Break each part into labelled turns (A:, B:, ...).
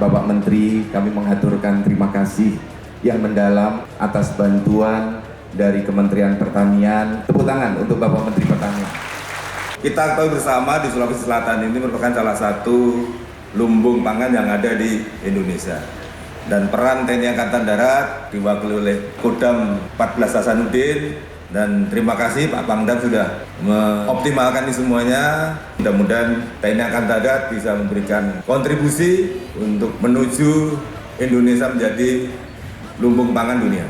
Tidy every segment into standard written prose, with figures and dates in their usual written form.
A: Bapak Menteri, kami mengaturkan terima kasih yang mendalam atas bantuan dari Kementerian Pertanian. Tepuk tangan untuk Bapak Menteri Pertanian.
B: Kita tahu bersama di Sulawesi Selatan ini merupakan salah satu lumbung pangan yang ada di Indonesia. Dan peran TNI Angkatan Darat diwakili oleh Kodam 14 Hasanuddin, dan terima kasih Pak Pangdam sudah mengoptimalkan ini semuanya. Mudah-mudahan TNI Angkatan Darat bisa memberikan kontribusi untuk menuju Indonesia menjadi lumbung pangan dunia.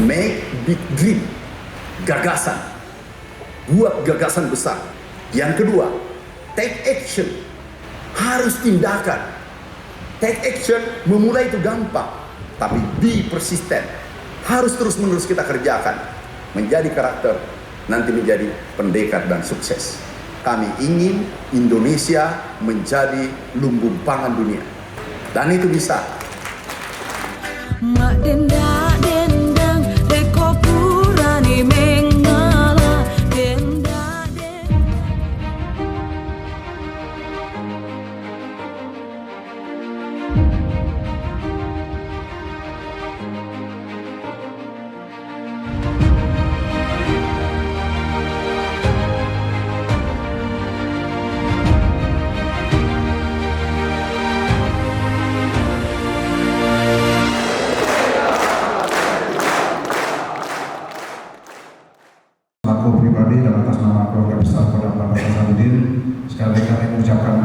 C: Make big dream, gagasan, buat gagasan besar. Yang kedua, take action, harus tindakan. Take action, memulai itu gampang, tapi be persistent, harus terus-menerus kita kerjakan, menjadi karakter, nanti menjadi pendekat dan sukses. Kami ingin Indonesia menjadi lumbung pangan dunia, dan itu bisa. Mak denda dendang deko purani mengala denda
D: Aku pribadi dan atas nama keluarga besar Kodam 14 Hasanuddin, sekali lagi kami mengucapkan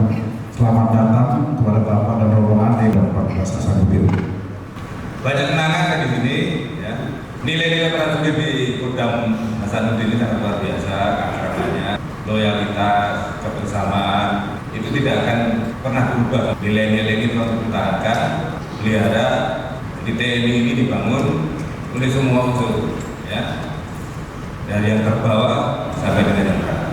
D: selamat datang kepada Bapak dan rombongan di Kodam 14 Hasanuddin.
B: Banyak kenangan kan di sini, ya. Nilai-nilai prajurit di Kodam Hasanuddin ini sangat luar biasa, karakternya, loyalitas, kebersamaan, itu tidak akan pernah berubah. Nilai-nilai ini terus dipertahankan, pelihara. Di TNI ini dibangun oleh semua unsur, ya. Dari yang terbawah sampai dengan yang teratas.